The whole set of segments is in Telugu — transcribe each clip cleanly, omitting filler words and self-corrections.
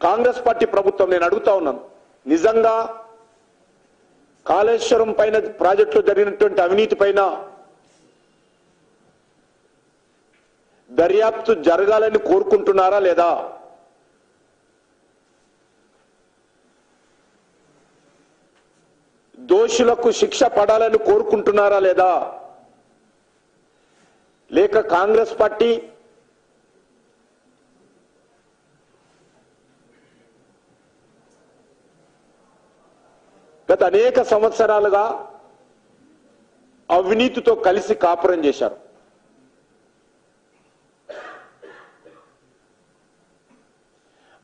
కాంగ్రెస్ పార్టీ ప్రభుత్వం నేను అడుగుతా ఉన్నాను, నిజంగా కాళేశ్వరం పైన ప్రాజెక్టులో జరిగినటువంటి అవినీతి పైన దర్యాప్తు జరగాలని కోరుకుంటున్నారా లేదా? దోషులకు శిక్ష పడాలని కోరుకుంటున్నారా లేదా? లేక కాంగ్రెస్ పార్టీ గత అనేక సంవత్సరాలుగా అవినీతితో కలిసి కాపురం చేశారు.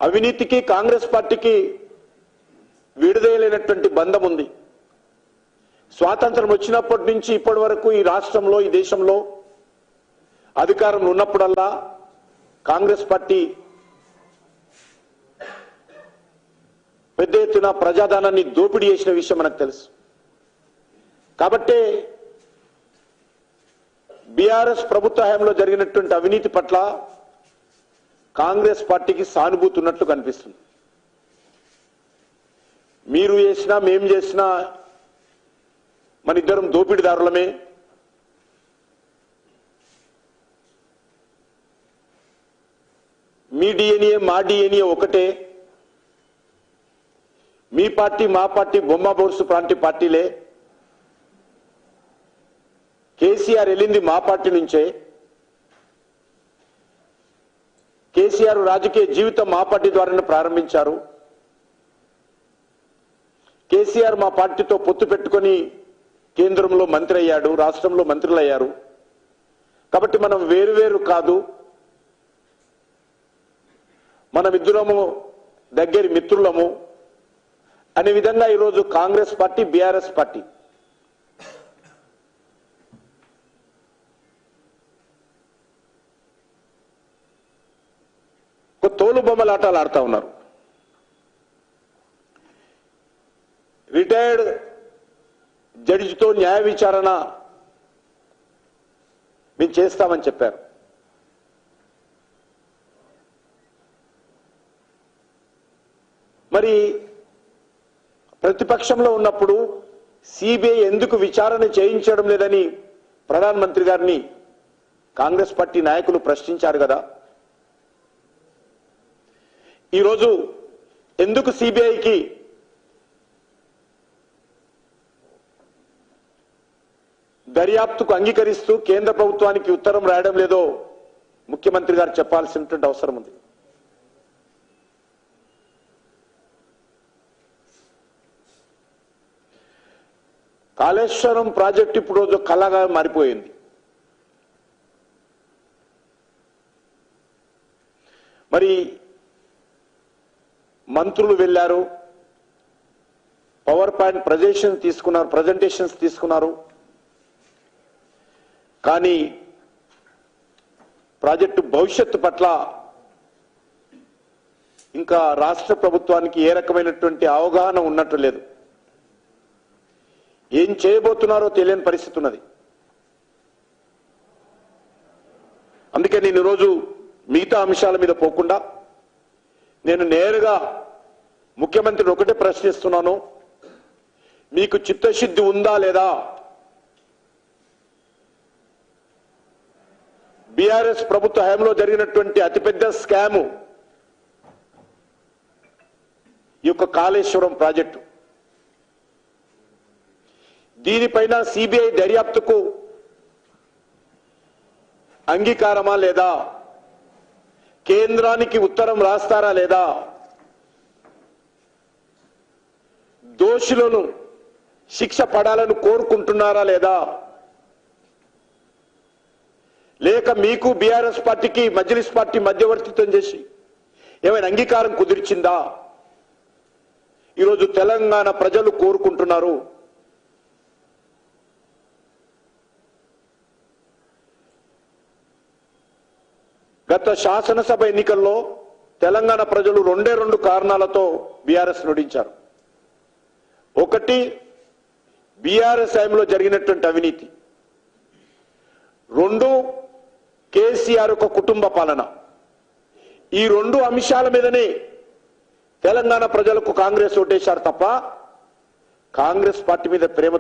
అవినీతికి కాంగ్రెస్ పార్టీకి విడుదలైనటువంటి బంధం ఉంది. స్వాతంత్రం వచ్చినప్పటి నుంచి ఇప్పటి వరకు ఈ రాష్ట్రంలో, ఈ దేశంలో అధికారంలో ఉన్నప్పుడల్లా కాంగ్రెస్ పార్టీ పెద్ద ఎత్తున ప్రజాధనాన్ని దోపిడీ చేసిన విషయం మనకు తెలుసు. కాబట్టే బీఆర్ఎస్ ప్రభుత్వ హయాంలో జరిగినటువంటి అవినీతి పట్ల కాంగ్రెస్ పార్టీకి సానుభూతి ఉన్నట్లు కనిపిస్తుంది. మీరు చేసినా మేం చేసినా మన ఇద్దరం దోపిడీదారులమే, మీ డిఎన్ఏ మా డిఎన్ఏ ఒకటే, మీ పార్టీ మా పార్టీ బొమ్మ బోర్సు ప్రాంతీయ పార్టీలే, కేసీఆర్ వెళ్ళింది మా పార్టీ నుంచే, కేసీఆర్ రాజకీయ జీవితం మా పార్టీ ద్వారానే ప్రారంభించారు, కేసీఆర్ మా పార్టీతో పొత్తు పెట్టుకొని కేంద్రంలో మంత్రి అయ్యాడు, రాష్ట్రంలో మంత్రులు అయ్యారు. కాబట్టి మనం వేరువేరు కాదు, మనమిద్దరము దగ్గరి మిత్రులము అనే విధంగా ఈరోజు కాంగ్రెస్ పార్టీ, బీఆర్ఎస్ పార్టీ ఒక తోలు బొమ్మలాటాలు ఆడుతా ఉన్నారు. రిటైర్డ్ జడ్జితో న్యాయ విచారణ మేము చేస్తామని చెప్పారు. మరి ప్రతిపక్షంలో ఉన్నప్పుడు సిబిఐ ఎందుకు విచారణ చేయించడం లేదని ప్రధానమంత్రి గారిని కాంగ్రెస్ పార్టీ నాయకులు ప్రశ్నించారు కదా. ఈరోజు ఎందుకు సిబిఐకి దర్యాప్తుకు అంగీకరిస్తూ కేంద్ర ప్రభుత్వానికి ఉత్తరం రాయడం లేదో ముఖ్యమంత్రి గారు చెప్పాల్సినటువంటి అవసరం ఉంది. కాళేశ్వరం ప్రాజెక్టు ఇప్పుడు రోజు కళగా మారిపోయింది. మరి మంత్రులు వెళ్ళారు, పవర్ పాయింట్ ప్రజెంటేషన్స్ తీసుకున్నారు. కానీ ప్రాజెక్టు భవిష్యత్తు పట్ల ఇంకా రాష్ట్ర ప్రభుత్వానికి ఏ రకమైనటువంటి అవగాహన ఉన్నట్టు లేదు. ఏం చేయబోతున్నారో తెలియని పరిస్థితి ఉన్నది. అందుకే నేను ఈరోజు మిగతా అంశాల మీద పోకుండా నేను నేరుగా ముఖ్యమంత్రిని ఒకటే ప్రశ్నిస్తున్నాను, మీకు చిత్తశుద్ధి ఉందా లేదా? బీఆర్ఎస్ ప్రభుత్వ హయాంలో జరిగినటువంటి అతిపెద్ద స్కాము ఈ యొక్క కాళేశ్వరం ప్రాజెక్టు. దీనిపైన సిబిఐ దర్యాప్తుకు అంగీకారమా లేదా? కేంద్రానికి ఉత్తరం రాస్తారా లేదా? దోషులను శిక్ష పడాలని కోరుకుంటున్నారా లేదా? లేక మీకు బీఆర్ఎస్ పార్టీకి మజ్లిస్ పార్టీ మధ్యవర్తిత్వం చేసి ఏమైనా అంగీకారం కుదిర్చిందా? ఈరోజు తెలంగాణ ప్రజలు కోరుకుంటున్నారు. గత శాసనసభ ఎన్నికల్లో తెలంగాణ ప్రజలు రెండు కారణాలతో బీఆర్ఎస్ నుడించారు. ఒకటి, బీఆర్ఎస్ హయాంలో జరిగినటువంటి అవినీతి. రెండు, కేసీఆర్ ఒక కుటుంబ పాలన. ఈ రెండు అంశాల మీదనే తెలంగాణ ప్రజలకు కాంగ్రెస్ ఓటేశారు తప్ప కాంగ్రెస్ పార్టీ మీద ప్రేమ